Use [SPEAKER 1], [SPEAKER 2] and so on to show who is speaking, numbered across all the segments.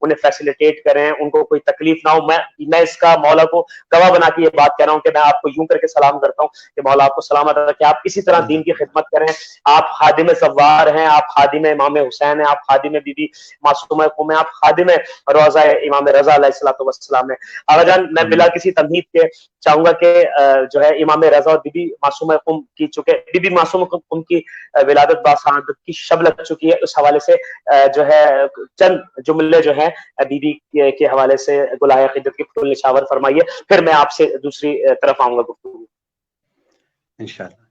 [SPEAKER 1] انہیں فیسیلیٹیٹ کریں، ان کو کوئی تکلیف نہ ہو. میں اس کا مولا کو گواہ بنا کے یہ بات کہہ رہا ہوں کہ میں آپ کو یوں کر کے سلام کرتا ہوں کہ مولا آپ کو سلامت رکھے. آپ اسی طرح دین کی خدمت کریں. آپ خادم زوار ہیں، آپ خادم امام حسین ہیں، آپ خادم بی بی معصومہ قم ہیں، آپ خادم روضہ امام رضا علیہ الصلوۃ والسلام ہیں. آقا جان میں بلا کسی تمہید کے چاہوں گا کہ جو ہے امام رضا اور بی بی معصومہ قم کی، چونکہ بی بی معصومہ قم کی ولادت باسعادت کی شب لگ چکی ہے، اس حوالے سے جو ہے چند جملے جو ہیں بی بی کے حوالے سے گلہائے عقیدت کی پھول نشاور فرمائیے، پھر میں آپ سے دوسری طرف آؤں گا گفتگو.
[SPEAKER 2] انشاءاللہ.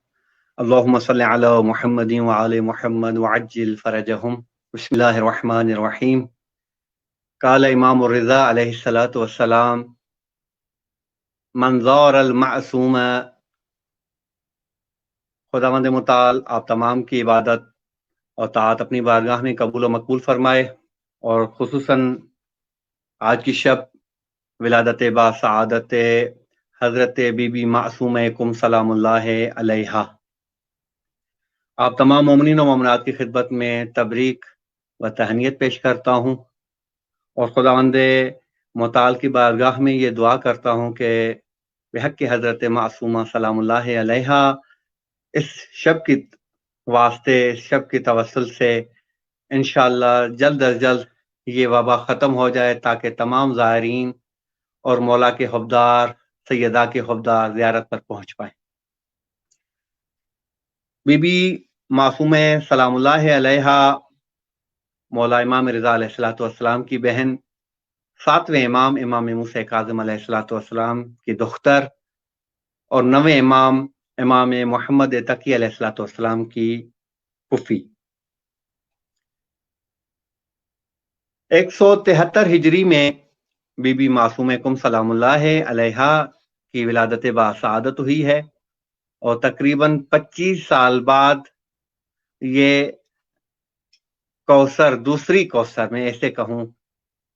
[SPEAKER 2] اللہم صلی علی محمد وعلی محمد وعجل فرجہم. بسم اللہ الرحمن الرحیم. قال امام الرضا علیہ الصلاۃ والسلام: من زار المعصوم. خداوند متعال آپ تمام کی عبادت اور طاعت اپنی بارگاہ میں قبول و مقبول فرمائے، اور خصوصاً آج کی شب ولادت با سعادت حضرت بی بی معصومہ قم سلام اللہ علیہا. آپ تمام مومنین و مومنات کی خدمت میں تبریک و تہنیت پیش کرتا ہوں، اور خداوند متعال کی بارگاہ میں یہ دعا کرتا ہوں کہ بحق حضرت معصومہ سلام اللہ علیہا اس شب کی واسطے، اس شب کی توسل سے انشاءاللہ جلد از جلد یہ وبا ختم ہو جائے، تاکہ تمام زائرین اور مولا کے حبدار، سیدہ کے حبدار زیارت پر پہنچ پائیں. بی بی معصومہ سلام اللہ علیہا مولا امام رضا علیہ الصلوۃ والسلام کی بہن، ساتویں امام امام موسیٰ کاظم علیہ الصلوۃ والسلام کی دختر، اور نویں امام امام محمد تقی علیہ الصلوۃ والسلام کی پھوپھی. 173 ہجری میں بی بی معصومہ قم سلام اللہ علیہا کی ولادت باسعادت ہوئی ہے، اور تقریباً 25 سال بعد یہ کوثر، دوسری کوثر، میں ایسے کہوں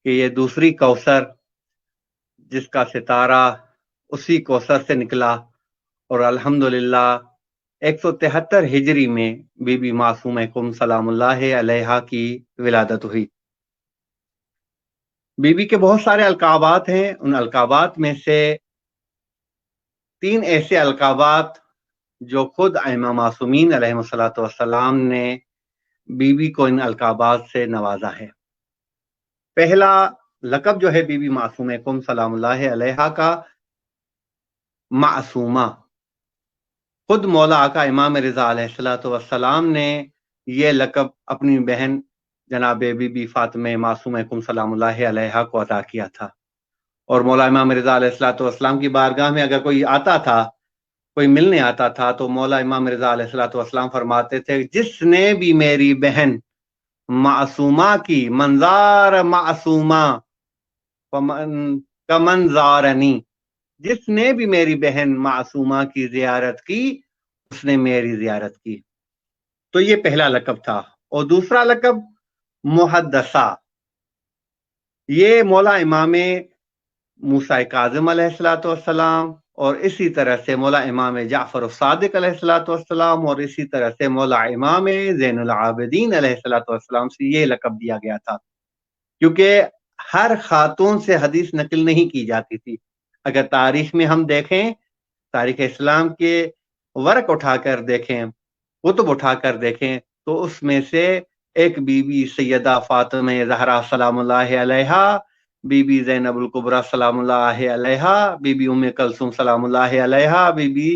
[SPEAKER 2] کہ یہ دوسری کوثر جس کا ستارہ اسی کوثر سے نکلا، اور الحمدللہ 173 ہجری میں بی بی معصومہ قم سلام اللہ علیہا کی ولادت ہوئی. بی بی کے بہت سارے القابات ہیں. ان القابات میں سے 3 ایسے القابات جو خود ائمہ معصومین علیہ الصلوۃ والسلام نے بی بی کو ان القابات سے نوازا ہے. پہلا لقب جو ہے بی بی معصومہ قم سلام اللہ علیہا کا، معصومہ، خود مولا آقا امام رضا علیہ الصلوۃ والسلام نے یہ لقب اپنی بہن جناب بی بی فاطمہ معصومہ قم سلام اللہ علیہا کو عطا کیا تھا. اور مولا امام رضا علیہ الصلوۃ والسلام کی بارگاہ میں اگر کوئی آتا تھا، کوئی ملنے آتا تھا، تو مولا امام رضا علیہ الصلوۃ والسلام فرماتے تھے: جس نے بھی میری بہن معصومہ کی منظار معصومہ کمن زارنی، جس نے بھی میری بہن معصومہ کی زیارت کی اس نے میری زیارت کی. تو یہ پہلا لقب تھا. اور دوسرا لقب محدثہ، یہ مولا امام موسیٰ کاظم علیہ الصلوۃ والسلام، اور اسی طرح سے مولا امام جعفر الصادق علیہ الصلوۃ والسلام، اور اسی طرح سے مولا امام زین العابدین علیہ الصلوۃ والسلام سے یہ لقب دیا گیا تھا، کیونکہ ہر خاتون سے حدیث نقل نہیں کی جاتی تھی. اگر تاریخ میں ہم دیکھیں، تاریخ اسلام کے ورق اٹھا کر دیکھیں، کتب اٹھا کر دیکھیں، تو اس میں سے ایک بی بی سیدہ فاطمہ زہرا سلام اللہ علیہا، بی بی زینب الکبریٰ سلام اللہ علیہا، بی بی ام کلثوم سلام اللہ علیہا، بی بی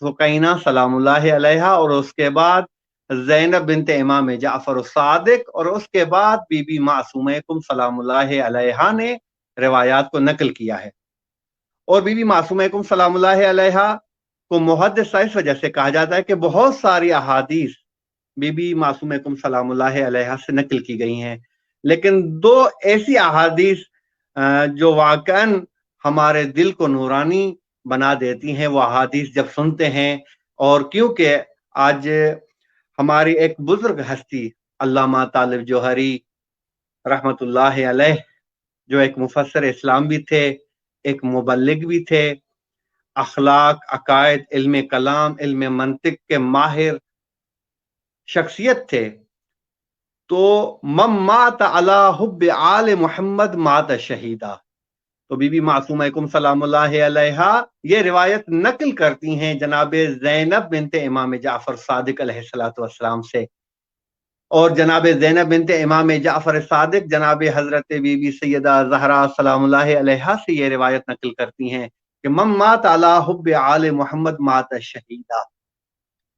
[SPEAKER 2] سکینہ سلام اللہ علیہا، اور اس کے بعد زینب بنت امام جعفر الصادق، اور اس کے بعد بی بی معصومہ قم سلام اللہ علیہا نے روایات کو نقل کیا ہے. اور بی بی معصومہ قم سلام اللہ علیہا کو محدثہ اس وجہ سے کہا جاتا ہے کہ بہت ساری احادیث بی بی معصومہ قم سلام اللہ علیہا سے نقل کی گئی ہیں، لیکن 2 ایسی احادیث جو واقعاً ہمارے دل کو نورانی بنا دیتی ہیں، وہ احادیث جب سنتے ہیں. اور کیونکہ آج ہماری ایک بزرگ ہستی علامہ طالب جوہری رحمت اللہ علیہ، جو ایک مفسر اسلام بھی تھے، ایک مبلغ بھی تھے، اخلاق، عقائد، علم کلام، علم منطق کے ماہر شخصیت تھے، تو مم مات علی حب آل محمد مات شہیدہ. تو بی بی معصومہ سلام اللہ علیہا یہ روایت نقل کرتی ہیں جناب زینب بنت امام جعفر صادق علیہ الصلوۃ والسلام سے، اور جناب زینب بنت امام جعفر صادق جناب حضرت بی بی سیدہ زہرا سلام اللہ علیہا سے یہ روایت نقل کرتی ہیں کہ من مات علی حب آل محمد مات شہیدہ،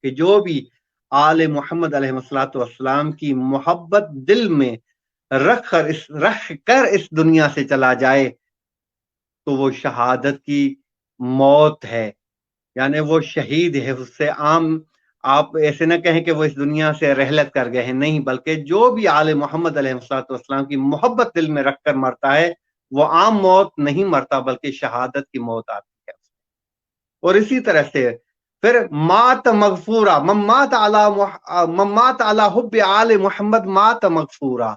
[SPEAKER 2] کہ جو بھی آل محمد علیہ الصلوۃ والسلام کی محبت دل میں رکھ کر اس دنیا سے چلا جائے تو وہ شہادت کی موت ہے، یعنی وہ شہید ہے. اس سے عام آپ ایسے نہ کہیں کہ وہ اس دنیا سے رحلت کر گئے ہیں، نہیں، بلکہ جو بھی آل محمد علیہ السلام کی محبت دل میں رکھ کر مرتا ہے وہ عام موت نہیں مرتا بلکہ شہادت کی موت آتی ہے. اور اسی طرح سے پھر مات مغفورہ، ممات علی حب آل محمد مات مغفورہ،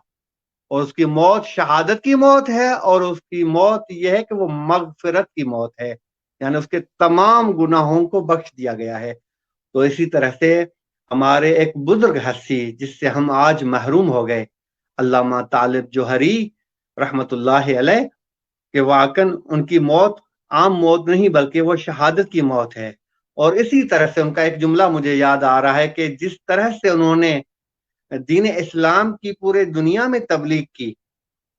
[SPEAKER 2] اور اس کی موت شہادت کی موت ہے، اور اس کی موت یہ ہے کہ وہ مغفرت کی موت ہے، یعنی اس کے تمام گناہوں کو بخش دیا گیا ہے. تو اسی طرح سے ہمارے ایک بزرگ ہستی جس سے ہم آج محروم ہو گئے، علامہ طالب جوہری رحمت اللہ علیہ، کہ واقعاً ان کی موت عام موت نہیں بلکہ وہ شہادت کی موت ہے. اور اسی طرح سے ان کا ایک جملہ مجھے یاد آ رہا ہے کہ جس طرح سے انہوں نے دین اسلام کی پورے دنیا میں تبلیغ کی،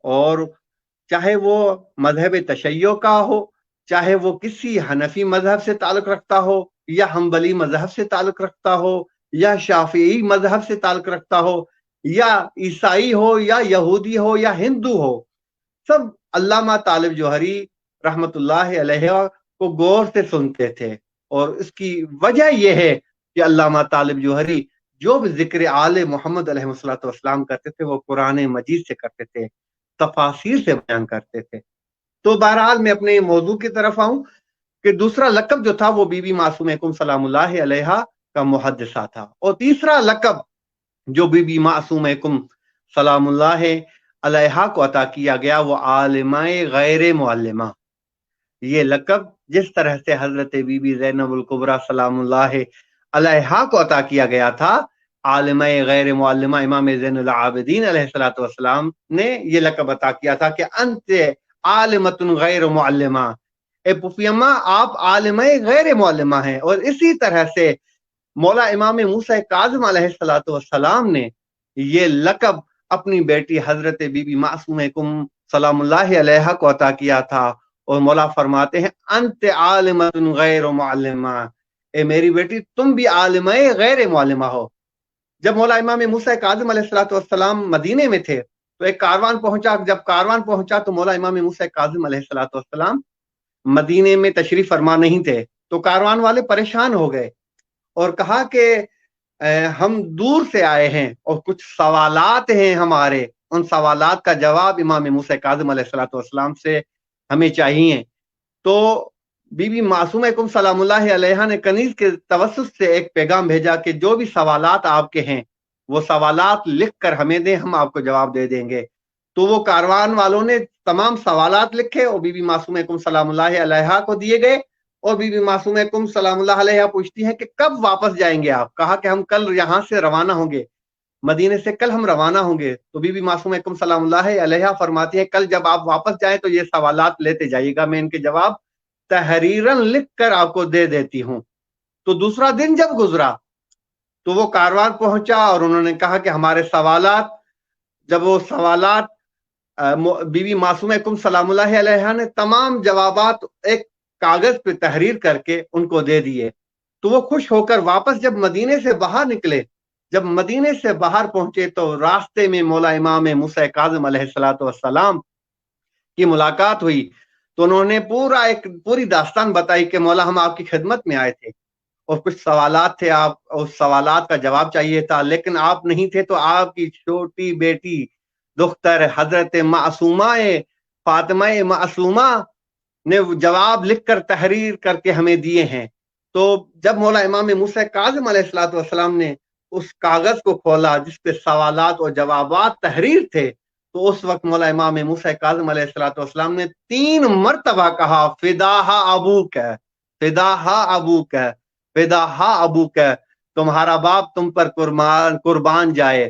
[SPEAKER 2] اور چاہے وہ مذہب تشیع کا ہو، چاہے وہ کسی حنفی مذہب سے تعلق رکھتا ہو، یا حنبلی مذہب سے تعلق رکھتا ہو، یا شافعی مذہب سے تعلق رکھتا ہو، یا عیسائی ہو، یا یہودی ہو، یا ہندو ہو، سب علامہ طالب جوہری رحمت اللہ علیہ کو غور سے سنتے تھے. اور اس کی وجہ یہ ہے کہ علامہ طالب جوہری جو بھی ذکر آل محمد علیہ السلام کرتے تھے وہ قرآن مجید سے کرتے تھے، تفاسیر سے بیان کرتے تھے. تو بہرحال میں اپنے موضوع کی طرف آؤں کہ دوسرا لقب جو تھا وہ بی بی معصومہ سلام اللہ علیہا کا محدثہ تھا، اور تیسرا لقب جو بی بی معصومہ سلام اللہ علیہا کو عطا کیا گیا وہ عالمہ غیر معلمہ. یہ لقب جس طرح سے حضرت بی بی زینب الکبریٰ سلام اللہ علیہا کو عطا کیا گیا تھا، عالمہ غیر معلمہ امام زین العابدین علیہ الصلوۃ والسلام نے یہ لقب عطا کیا تھا کہ انت عالمۃ غیر معلمہ، اے پفیما آپ عالمہ غیر معلمہ ہیں. اور اسی طرح سے مولا امام موسیٰ کاظم علیہ الصلوۃ والسلام نے یہ لقب اپنی بیٹی حضرت بی بی معصومہ سلام اللہ علیہا کو عطا کیا تھا، اور مولا فرماتے ہیں انت عالمۃ غیر معلمہ، اے میری بیٹی تم بھی عالمہ غیر معلمہ ہو. جب مولا امام موسیٰ کاظم علیہ الصلوۃ والسلام مدینے میں تھے تو ایک کاروان پہنچا. جب کاروان پہنچا تو مولا امام موسیٰ کاظم علیہ الصلوۃ والسلام مدینے میں تشریف فرما نہیں تھے. تو کاروان والے پریشان ہو گئے اور کہا کہ ہم دور سے آئے ہیں اور کچھ سوالات ہیں ہمارے، ان سوالات کا جواب امام موسیٰ کاظم علیہ الصلوۃ والسلام سے ہمیں چاہیے. تو بی بی معصومہ سلام اللہ علیہا نے کنیز کے توسط سے ایک پیغام بھیجا کہ جو بھی سوالات آپ کے ہیں وہ سوالات لکھ کر ہمیں دیں، ہم آپ کو جواب دے دیں گے. تو وہ کاروان والوں نے تمام سوالات لکھے اور بی بی معصومہ سلام اللہ علیہا کو دیے گئے. اور بی بی معصومہ سلام اللہ علیہا پوچھتی ہیں کہ کب واپس جائیں گے آپ؟ کہا کہ ہم کل یہاں سے روانہ ہوں گے، مدینے سے کل ہم روانہ ہوں گے. تو بی بی معصومہ سلام اللہ علیہا فرماتی ہے کل جب آپ واپس جائیں تو یہ سوالات لیتے جائیے گا، میں ان کے جواب تحریراً لکھ کر آپ کو دے دیتی ہوں. تو دوسرا دن جب گزرا تو وہ کاروان پہنچا اور انہوں نے کہا کہ ہمارے سوالات، جب وہ سوالات بی بی معصومہ سلام اللہ علیہا نے تمام جوابات ایک کاغذ پہ تحریر کر کے ان کو دے دیے تو وہ خوش ہو کر واپس جب مدینے سے باہر نکلے، جب مدینے سے باہر پہنچے تو راستے میں مولا امام موسیٰ کاظم علیہ الصلوۃ والسلام کی ملاقات ہوئی. تو انہوں نے پوری داستان بتائی کہ مولا ہم آپ کی خدمت میں آئے تھے اور کچھ سوالات تھے، آپ اس سوالات کا جواب چاہیے تھا لیکن آپ نہیں تھے، تو آپ کی چھوٹی بیٹی دختر حضرت معصومہ فاطمہ معصومہ نے جواب لکھ کر تحریر کر کے ہمیں دیے ہیں. تو جب مولا امام موسیٰ کاظم علیہ الصلوۃ والسلام نے اس کاغذ کو کھولا جس پہ سوالات اور جوابات تحریر تھے تو اس وقت مولا امام موسیٰ کاظم علیہ الصلوۃ والسلام نے 3 مرتبہ کہا فداہا ابوک، فداہا ابوک، فداہا ابوک، تمہارا باپ تم پر قربان جائے.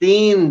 [SPEAKER 2] 3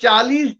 [SPEAKER 2] 40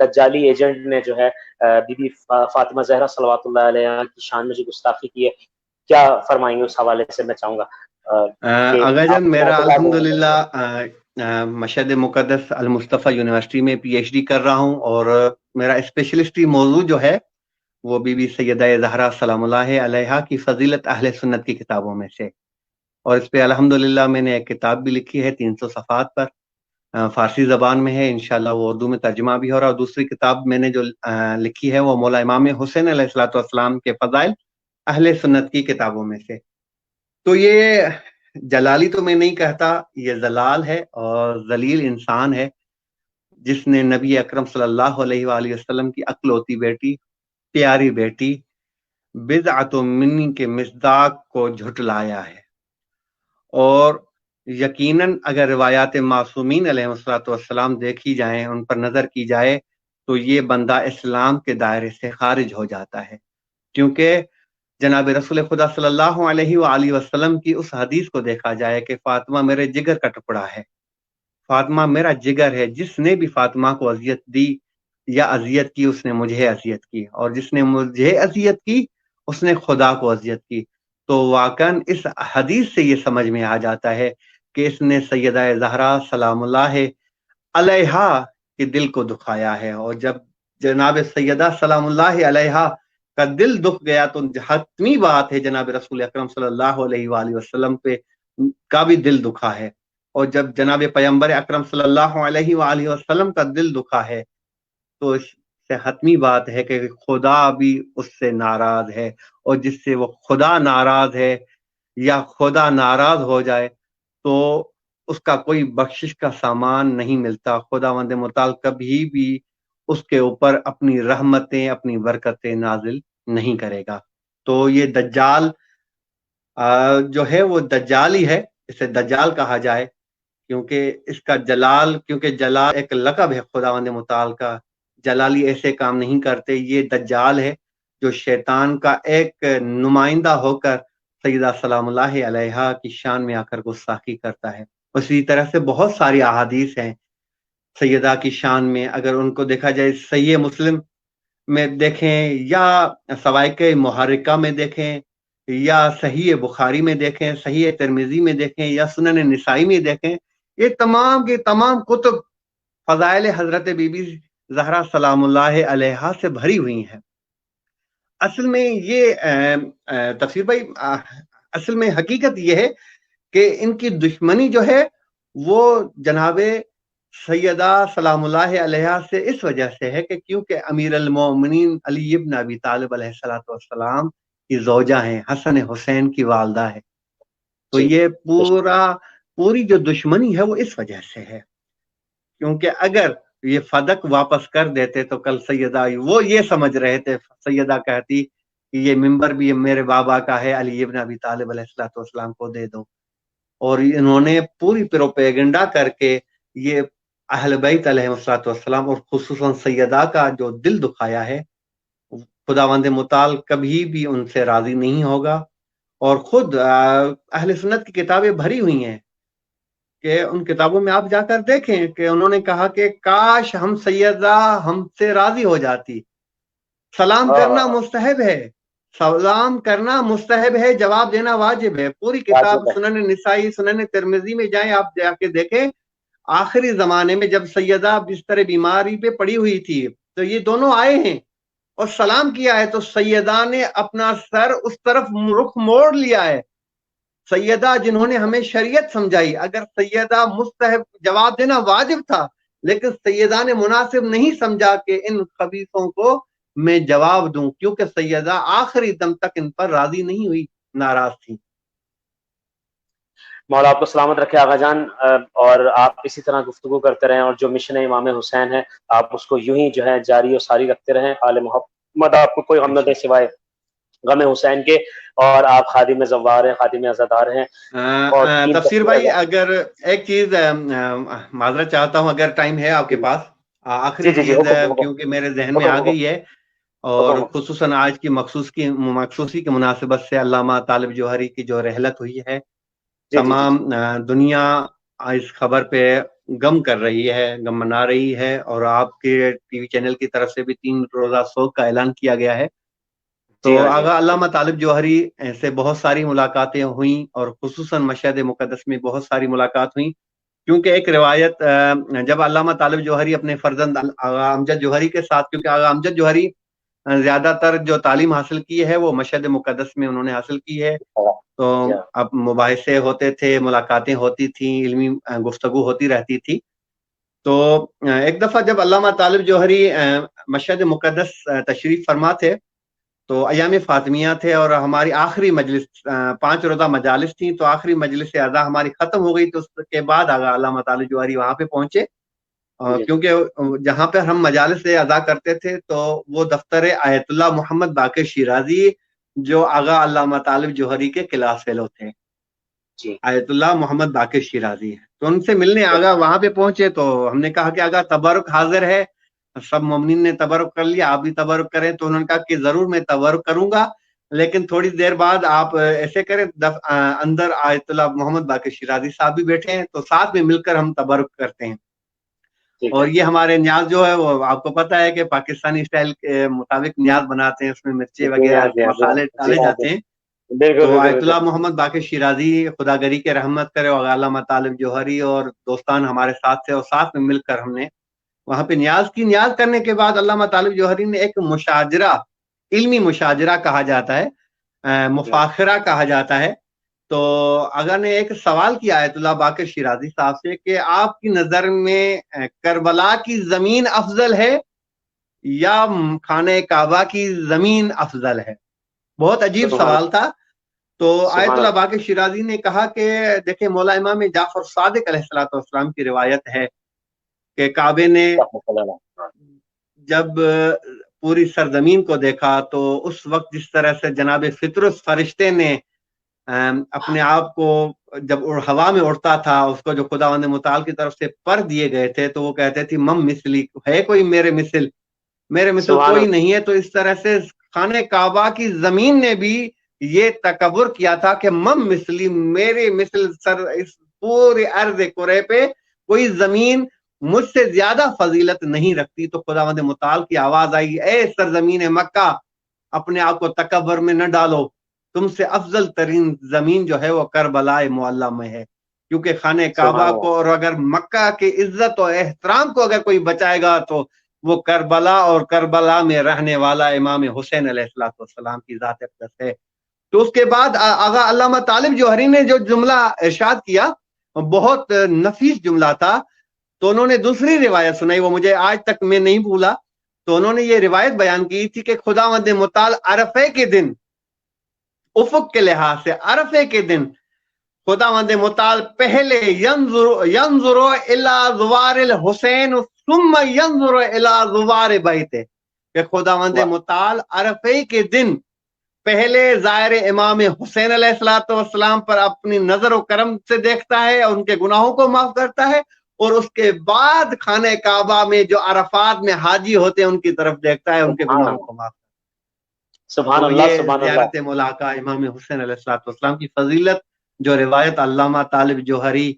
[SPEAKER 1] دجالی ایجنٹ نے جو ہے بی بی فاطمہ زہرا صلوات اللہ علیہا کی شان میں جو گستاخی کی ہے، کیا فرمائیں گے اس حوالے سے؟ میں چاہوں گا کہ
[SPEAKER 2] آغا
[SPEAKER 1] آپ
[SPEAKER 2] جان،
[SPEAKER 1] اس
[SPEAKER 2] میرا
[SPEAKER 1] موضوع
[SPEAKER 2] الحمدللہ مشہد مقدس المصطفیٰ یونیورسٹی میں پی ایچ ڈی کر رہا ہوں، اور میرا اسپیشلسٹی موضوع جو ہے وہ بی بی سیدہ زہرا سلام اللہ علیہا کی فضیلت اہل سنت کی کتابوں میں سے، اور اس پہ الحمدللہ میں نے ایک کتاب بھی لکھی ہے 300 صفحات پر، فارسی زبان میں ہے، انشاءاللہ وہ اردو میں ترجمہ بھی ہو رہا ہے، اور دوسری کتاب میں نے جو لکھی ہے وہ مولا امام حسین علیہ الصلوۃ والسلام کے فضائل اہل سنت کی کتابوں میں سے۔ تو یہ جلالی تو میں نہیں کہتا، یہ ذلال ہے اور ذلیل انسان ہے جس نے نبی اکرم صلی اللہ علیہ وآلہ وسلم کی اکلوتی بیٹی، پیاری بیٹی بضعۃ منی کے مصداق کو جھٹلایا ہے۔ اور یقیناً اگر روایات معصومین علیہ الصلوۃ والسلام دیکھی جائیں، ان پر نظر کی جائے، تو یہ بندہ اسلام کے دائرے سے خارج ہو جاتا ہے، کیونکہ جناب رسول خدا صلی اللہ علیہ وآلہ وسلم کی اس حدیث کو دیکھا جائے کہ فاطمہ میرے جگر کا ٹکڑا ہے، فاطمہ میرا جگر ہے، جس نے بھی فاطمہ کو اذیت دی یا اذیت کی اس نے مجھے اذیت کی، اور جس نے مجھے اذیت کی اس نے خدا کو اذیت کی۔ تو واقعاً اس حدیث سے یہ سمجھ میں آ جاتا ہے کہ اس نے سیدہ زہرا سلام اللہ علیہا کے دل کو دکھایا ہے، اور جب جناب سیدہ سلام اللہ علیہا کا دل دکھ گیا تو حتمی بات ہے جناب رسول اکرم صلی اللہ علیہ وآلہ وسلم پہ کا بھی دل دکھا ہے، اور جب جناب پیغمبر اکرم صلی اللہ علیہ وآلہ وسلم کا دل دکھا ہے تو اس سے حتمی بات ہے کہ خدا بھی اس سے ناراض ہے، اور جس سے وہ خدا ناراض ہے یا خدا ناراض ہو جائے تو اس کا کوئی بخشش کا سامان نہیں ملتا، خداوند متعال کبھی بھی اس کے اوپر اپنی رحمتیں، اپنی برکتیں نازل نہیں کرے گا۔ تو یہ دجال جو ہے وہ دجال ہی ہے، اسے دجال کہا جائے، کیونکہ اس کا جلال، کیونکہ جلال ایک لقب ہے خداوند متعال کا، جلالی ایسے کام نہیں کرتے، یہ دجال ہے جو شیطان کا ایک نمائندہ ہو کر سیدہ سلام اللہ علیہا کی شان میں آ کر گستاخی کرتا ہے۔ اسی طرح سے بہت ساری احادیث ہیں سیدہ کی شان میں، اگر ان کو دیکھا جائے صحیح مسلم میں دیکھیں یا سوائق محرکہ میں دیکھیں یا صحیح بخاری میں دیکھیں، صحیح ترمذی میں دیکھیں یا سنن نسائی میں دیکھیں، یہ تمام کے تمام کتب فضائل حضرت بی بی زہرا سلام اللہ علیہا سے بھری ہوئی ہیں۔ اصل میں یہ تفسیر بھائی، اصل میں حقیقت یہ ہے کہ ان کی دشمنی جو ہے وہ جناب سیدہ سلام اللہ علیہا سے اس وجہ سے ہے کہ کیونکہ امیر المومنین علی ابن ابی طالب علیہ الصلوۃ والسلام کی زوجہ ہیں، حسن حسین کی والدہ ہے، تو یہ پوری جو دشمنی ہے وہ اس وجہ سے ہے، کیونکہ اگر یہ فدق واپس کر دیتے تو کل سیدہ وہ یہ سمجھ رہے تھے، سیدہ کہتی کہ یہ ممبر بھی میرے بابا کا ہے، علی ابن ابی طالب علیہ الصلوۃ والسلام کو دے دو، اور انہوں نے پوری پروپیگنڈا کر کے یہ اہل بیت علیہ الصلوۃ والسلام اور خصوصاً سیدہ کا جو دل دکھایا ہے۔ خداوند متعال کبھی بھی ان سے راضی نہیں ہوگا، اور خود اہل سنت کی کتابیں بھری ہوئی ہیں کہ ان کتابوں میں آپ جا کر دیکھیں کہ انہوں نے کہا کہ کاش ہم سیدہ ہم سے راضی ہو جاتی، سلام کرنا مستحب ہے، سلام کرنا مستحب ہے، جواب دینا واجب ہے۔ پوری کتاب سنن نسائی، سنن ترمذی میں جائیں آپ جا کے دیکھیں، آخری زمانے میں جب سیدہ بستر بیماری پہ پڑی ہوئی تھی تو یہ دونوں آئے ہیں اور سلام کیا ہے، تو سیدہ نے اپنا سر اس طرف رخ موڑ لیا ہے۔ سیدہ جنہوں نے ہمیں شریعت سمجھائی، اگر سیدہ مستحب جواب دینا واجب تھا، لیکن سیدہ نے مناسب نہیں سمجھا کہ ان خبیثوں کو میں جواب دوں، کیونکہ سیدہ آخری دم تک ان پر راضی نہیں ہوئی، ناراض تھی۔
[SPEAKER 1] مولا آپ کو سلامت رکھے آغا جان، اور آپ اسی طرح گفتگو کرتے رہیں، اور جو مشن امام حسین ہے آپ اس کو یوں ہی جو ہے جاری و ساری رکھتے رہیں۔ آل محمد آپ کو کوئی غم نہ دے سوائے غم حسین کے، اور آپ خادم زوار ہیں، خادم عزادار ہیں۔
[SPEAKER 2] تفسیر بھائی اگر ایک چیز معذرت چاہتا ہوں اگر ٹائم ہے آپ کے پاس، آخری چیز کیونکہ میرے ذہن میں آ گئی ہے، اور خصوصاً آج کی مخصوصی کی مناسبت سے علامہ طالب جوہری کی جو رحلت ہوئی ہے، تمام دنیا اس خبر پہ غم کر رہی ہے، غم منا رہی ہے، اور آپ کے ٹی وی چینل کی طرف سے بھی 3 روزہ سوگ کا اعلان کیا گیا ہے۔ تو
[SPEAKER 1] جی ہاں جی
[SPEAKER 2] آغا علامہ طالب جوہری سے بہت ساری ملاقاتیں ہوئیں، اور خصوصاً مشہد مقدس میں بہت ساری ملاقات ہوئیں، کیونکہ ایک روایت جب علامہ طالب جوہری اپنے فرزند آغا امجد جوہری کے ساتھ، کیونکہ آغا امجد جوہری زیادہ تر جو تعلیم حاصل کی ہے وہ مشہد مقدس میں انہوں نے حاصل کی ہے، تو
[SPEAKER 1] جی ہاں
[SPEAKER 2] اب مباحثے ہوتے تھے، ملاقاتیں ہوتی تھیں، علمی گفتگو ہوتی رہتی تھی۔ تو ایک دفعہ جب علامہ طالب جوہری مشہد مقدس تشریف فرما تھے، تو ایام فاطمیہ تھے، اور ہماری آخری مجلس 5 روزہ مجالس تھیں، تو آخری مجلس ادا ہماری ختم ہو گئی، تو اس کے بعد آغا علامہ طالب جوہری وہاں پہ پہنچے،
[SPEAKER 1] جی
[SPEAKER 2] کیونکہ جہاں پہ ہم مجالس ادا کرتے تھے تو وہ دفتر آیت اللہ محمد باقر شیرازی، جو آغا علامہ طالب جوہری کے کلاس فیلو تھے،
[SPEAKER 1] جی
[SPEAKER 2] آیت اللہ محمد باقر شیرازی، تو ان سے ملنے آغا وہاں پہ پہنچے، تو ہم نے کہا کہ آغا تبرک حاضر ہے، سب مومنین نے تبرک کر لیا، آپ بھی تبرک کریں، تو انہوں نے کہا کہ ضرور میں تبرک کروں گا، لیکن تھوڑی دیر بعد آپ ایسے کریں، اندر آیت اللہ محمد باقر شیرازی صاحب بھی بیٹھے ہیں، تو ساتھ میں مل کر ہم تبرک کرتے ہیں۔
[SPEAKER 1] ٹھیک
[SPEAKER 2] اور
[SPEAKER 1] ہے
[SPEAKER 2] یہ ہمارے نیاز جو ہے وہ آپ کو پتہ ہے کہ پاکستانی اسٹائل کے مطابق نیاز بناتے ہیں، اس میں مرچے
[SPEAKER 1] جی
[SPEAKER 2] وغیرہ
[SPEAKER 1] ہاں جی ہاں جی
[SPEAKER 2] مسالے
[SPEAKER 1] جی
[SPEAKER 2] ڈالے
[SPEAKER 1] ہاں جی
[SPEAKER 2] جاتے ہیں۔
[SPEAKER 1] بالکل
[SPEAKER 2] تو
[SPEAKER 1] بالکل
[SPEAKER 2] آیت
[SPEAKER 1] بالکل
[SPEAKER 2] اللہ محمد باقر شیرازی خدا گری کے رحمت کرے، اور علامہ طالب جوہری اور دوستان ہمارے ساتھ تھے، اور ساتھ میں مل کر ہم نے وہاں پہ نیاز کی۔ نیاز کرنے کے بعد علامہ طالب جوہری نے ایک مشاجرہ، علمی مشاجرہ کہا جاتا ہے، مفاخرہ کہا جاتا ہے، تو اگر نے ایک سوال کیا آیت اللہ باقر شیرازی صاحب سے کہ آپ کی نظر میں کربلا کی زمین افضل ہے یا خانہ کعبہ کی زمین افضل ہے؟ بہت عجیب
[SPEAKER 1] سبحان
[SPEAKER 2] سوال تھا۔ تو آیت
[SPEAKER 1] سبحان
[SPEAKER 2] اللہ باقر شیرازی نے کہا کہ دیکھیں، مولا امام جعفر صادق علیہ السلام کی روایت ہے کہ کعبے نے
[SPEAKER 1] اللہ
[SPEAKER 2] جب پوری سرزمین کو دیکھا، تو اس وقت جس طرح سے جناب فطرس فرشتے نے اپنے آپ کو جب ہوا میں اڑتا تھا، اس کو جو خداوند متعال کی طرف سے پر دیے گئے تھے، تو وہ کہتے تھے مم مثلی، ہے کوئی میرے مثل
[SPEAKER 1] سبحان
[SPEAKER 2] کوئی
[SPEAKER 1] اللہ
[SPEAKER 2] نہیں ہے۔ تو اس طرح سے خانہ کعبہ کی زمین نے بھی یہ تکبر کیا تھا کہ مم مثلی، میرے مثل اس پورے ارض کرے پہ کوئی زمین مجھ سے زیادہ فضیلت نہیں رکھتی۔ تو خداوند متعال کی آواز آئی، اے سرزمین مکہ، اپنے آپ کو تکبر میں نہ ڈالو، تم سے افضل ترین زمین جو ہے وہ کربلا معلی میں ہے، کیونکہ خانہ
[SPEAKER 1] سبحان
[SPEAKER 2] کعبہ
[SPEAKER 1] اللہ
[SPEAKER 2] کو اور اگر مکہ کی عزت و احترام کو اگر کوئی بچائے گا تو وہ کربلا اور کربلا میں رہنے والا امام حسین علیہ السلام کی ذات اقدس ہے۔ تو اس کے بعد آغا علامہ طالب جوہری نے جو جملہ ارشاد کیا بہت نفیس جملہ تھا، تو انہوں نے دوسری روایت سنائی، وہ مجھے آج تک میں نہیں بھولا۔ تو انہوں نے یہ روایت بیان کی تھی کہ خداوند متعال عرفے کے دن، افق کے لحاظ سے عرفے کے دن، خداوند متعال پہلے ینظر الی زوار الحسین ثم ینظر الی زوار بیت، کہ خداوند متعال عرفے کے دن پہلے ظاہر امام حسین علیہ السلام پر اپنی نظر و کرم سے دیکھتا ہے اور ان کے گناہوں کو معاف کرتا ہے، اور اس کے بعد خانہ کعبہ میں جو عرفات میں حاجی ہوتے ہیں ان کی طرف دیکھتا ہے، ان کے
[SPEAKER 1] سبحان
[SPEAKER 2] گناہوں
[SPEAKER 1] اللہ
[SPEAKER 2] کو معاف کرتا ہے۔
[SPEAKER 1] سبحان
[SPEAKER 2] تو
[SPEAKER 1] اللہ
[SPEAKER 2] یہ
[SPEAKER 1] سبحان اللہ
[SPEAKER 2] زیارت ملاقہ امام حسین علیہ السلام کی فضیلت جو روایت علامہ طالب جوہری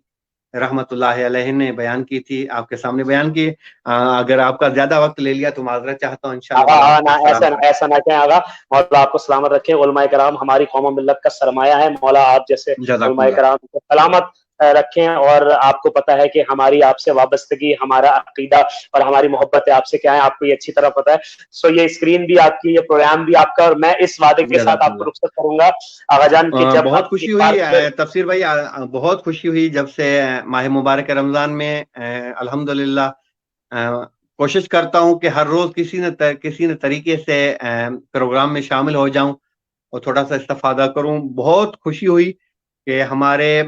[SPEAKER 2] رحمت اللہ علیہ نے بیان کی تھی، آپ کے سامنے بیان کی۔ اگر آپ کا زیادہ وقت لے لیا تو معذرت چاہتا ہوں، انشاءاللہ پھر آپ کو السلام علیکم۔
[SPEAKER 1] ایسا نہ کہیں آگا، مولا آپ کو سلامت رکھے۔ علماء کرام ہماری قوم و ملت کا سرمایہ ہے، مولا آپ جیسے
[SPEAKER 2] جزاکم
[SPEAKER 1] علماء
[SPEAKER 2] اللہ۔
[SPEAKER 1] کرام کو سلامت رکھیں، اور آپ کو پتہ ہے کہ ہماری آپ سے وابستگی، ہمارا عقیدہ اور ہماری محبت آپ سے کیا ہے، آپ کو یہ اچھی طرح پتہ ہے۔ سو یہ اسکرین بھی آپ کی، یہ پروگرام بھی آپ کا، اور میں اس وعدے کے ساتھ
[SPEAKER 2] جزاکم
[SPEAKER 1] آپ کو
[SPEAKER 2] اللہ۔
[SPEAKER 1] رخصت کروں گا آغا جان کہ جب
[SPEAKER 2] بہت
[SPEAKER 1] اب
[SPEAKER 2] خوشی
[SPEAKER 1] ایک بار
[SPEAKER 2] ہوئی
[SPEAKER 1] پھر
[SPEAKER 2] تفسیر بھائی، بہت خوشی ہوئی جب سے ماہ مبارک رمضان میں الحمدللہ کوشش کرتا ہوں کہ ہر روز کسی نہ طریقے سے پروگرام میں شامل ہو جاؤں اور تھوڑا سا استفادہ کروں۔ بہت خوشی ہوئی کہ ہمارے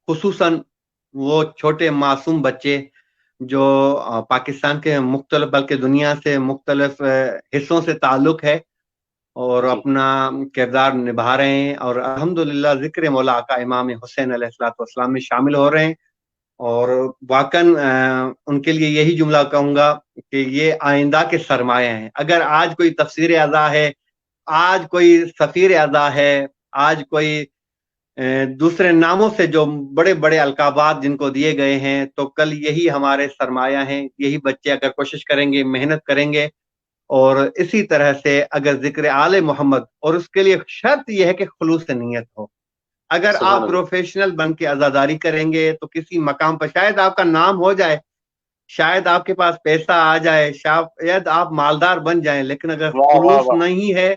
[SPEAKER 2] خصوصاً وہ چھوٹے معصوم بچے جو پاکستان کے مختلف بلکہ دنیا سے مختلف حصوں سے تعلق ہے اور
[SPEAKER 1] جی
[SPEAKER 2] اپنا کردار نبھا رہے ہیں، اور الحمدللہ ذکر مولا آقا امام حسین علیہ السلام میں شامل ہو رہے ہیں، اور واقعاً ان کے لیے یہی جملہ کہوں گا کہ یہ آئندہ کے سرمایہ ہیں۔ اگر آج کوئی تفسیر اعضا ہے، آج کوئی سفیر اعضا ہے، آج کوئی دوسرے ناموں سے جو بڑے بڑے القابات جن کو دیے گئے ہیں، تو کل یہی ہمارے سرمایہ ہیں. یہی بچے اگر کوشش کریں گے، محنت کریں گے، اور اسی طرح سے اگر ذکر آل محمد، اور اس کے لیے شرط یہ ہے کہ خلوص نیت ہو. اگر
[SPEAKER 1] سبحان
[SPEAKER 2] آپ
[SPEAKER 1] اللہ.
[SPEAKER 2] پروفیشنل بن کے عزاداری کریں گے تو کسی مقام پر شاید آپ کا نام ہو جائے، شاید آپ کے پاس پیسہ آ جائے، شاید آپ مالدار بن جائیں، لیکن اگر
[SPEAKER 1] واہ واہ
[SPEAKER 2] خلوص
[SPEAKER 1] واہ
[SPEAKER 2] نہیں ہے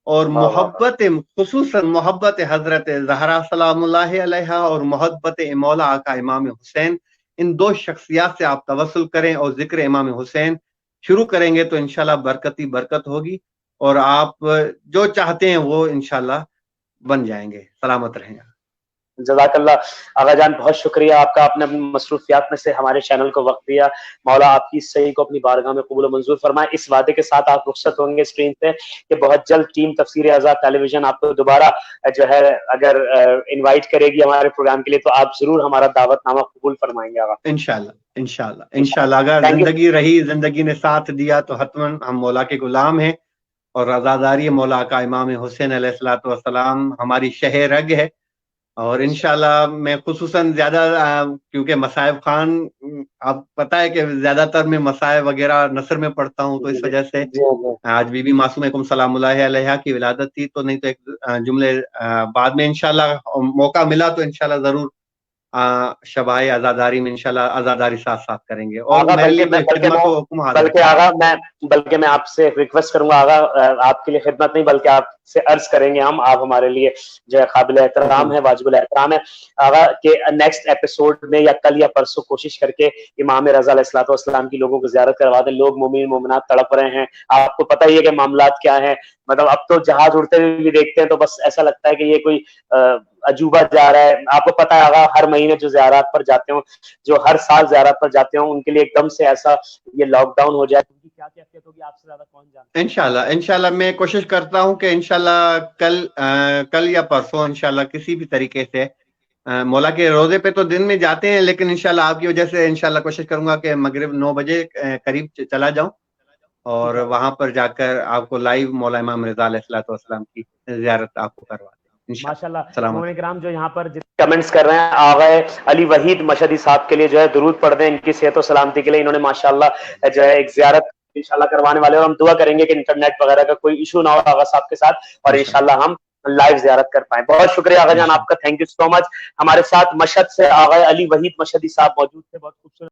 [SPEAKER 2] اور
[SPEAKER 1] واہ واہ واہ.
[SPEAKER 2] محبت، خصوصاً محبت حضرت زہرا سلام اللہ علیہا اور محبت مولا آقا امام حسین، ان دو شخصیات سے آپ توسل کریں اور ذکر امام حسین شروع کریں گے تو انشاءاللہ برکت ہی برکت ہوگی، اور آپ جو چاہتے ہیں وہ انشاءاللہ بن جائیں گے. سلامت رہیں گے.
[SPEAKER 1] جزاک اللہ آغا جان، بہت شکریہ آپ کا، آپ نے اپنی مصروفیات میں سے ہمارے چینل کو وقت دیا. مولا آپ کی صحیح کو اپنی بارگاہ میں قبول و منظور فرمائے. اس وعدے کے ساتھ آپ رخصت ہوں گے اسکرین سے کہ بہت جلد ٹیم تفسیر آزاد ٹیلی ویژن آپ کو دوبارہ جو ہے اگر انوائٹ کرے گی ہمارے پروگرام کے لیے تو آپ ضرور ہمارا دعوت نامہ قبول فرمائیں گے آغا.
[SPEAKER 2] انشاءاللہ انشاءاللہ انشاءاللہ اگر
[SPEAKER 1] تھینک یو.
[SPEAKER 2] زندگی رہی، زندگی نے ساتھ دیا تو حتماً ہم مولا کے غلام ہیں، اور رضاداری مولا کا امام حسین علیہ الصلوۃ والسلام ہماری شہ رگ ہے. اور انشاءاللہ میں خصوصاً زیادہ کیونکہ مصائب خان آپ پتہ ہے کہ زیادہ تر میں مصائب وغیرہ نثر میں پڑھتا ہوں، تو اس وجہ سے آج بی بی معصومہ سلام اللہ علیہا کی ولادت تھی، تو نہیں تو ایک جملے بعد میں انشاءاللہ موقع ملا تو انشاءاللہ ضرور شبائے عزاداری میں انشاءاللہ عزاداری ساتھ ساتھ کریں گے. اور
[SPEAKER 1] آغا
[SPEAKER 2] میرے لیے کوئی خدمت ہو حکم حاضر.
[SPEAKER 1] بلکہ میں آپ سے ریکویسٹ کروں گا آغا، آپ کے لیے خدمت نہیں بلکہ آپ سے عرض کریں گے ہم، آپ ہمارے لیے جو ہے قابل احترام ہے، واجب الاحترام ہے آغا، کہ نیکسٹ ایپیسوڈ میں یا کل یا پرسوں کوشش کر کے امام رضا علیہ الصلوۃ والسلام کی لوگوں کو زیارت کروا دیں. لوگ مومن مومنات تڑپ رہے ہیں، آپ کو پتہ ہی ہے کہ معاملات کیا ہیں. مطلب اب تو جہاز اڑتے ہوئے بھی دیکھتے ہیں تو بس ایسا لگتا ہے کہ یہ کوئی عجوبہ جا رہا ہے. آپ کو پتہ ہے آغا، ہر مہینے جو زیارات پر جاتے ہوں، جو ہر سال زیارت پر جاتے ہوں، ان کے لیے ایک دم سے ایسا یہ لاک ڈاؤن ہو جائے، ان کی کیا کیفیت ہوگی آپ سے زیادہ کون جانتا ہے.
[SPEAKER 2] انشاءاللہ میں کوشش کرتا ہوں کہ انشاءاللہ کل یا پرسوں انشاءاللہ کسی بھی طریقے سے مولا کے روزے پہ تو دن میں جاتے ہیں، لیکن انشاءاللہ آپ کی وجہ سے انشاءاللہ کوشش کروں گا کہ مغرب 9 بجے قریب چلا جاؤں اور وہاں پر جا کر آپ کو لائیو مولا امام رضا علیہ الصلوۃ والسلام کی زیارت آپ کو کروا دیں.
[SPEAKER 1] ماشاءاللہ. مومن کرام جو یہاں پر کمنٹس کر رہے ہیں، آغا علی وحید مشہدی صاحب کے لیے جو ہے درود پڑھ دیں، ان کی صحت و سلامتی کے لیے. انہوں نے ماشاءاللہ جو ہے ایک زیارت انشاءاللہ کروانے والے، اور ہم دعا کریں گے کہ انٹرنیٹ وغیرہ کا کوئی ایشو نہ ہو آغا صاحب کے ساتھ، اور انشاءاللہ ہم لائیو زیارت کر پائیں. بہت شکریہ آغا جان آپ کا، تھینک یو سو مچ. ہمارے ساتھ مشہد سے آغا علی وحید مشہدی صاحب موجود تھے، بہت خوبصورت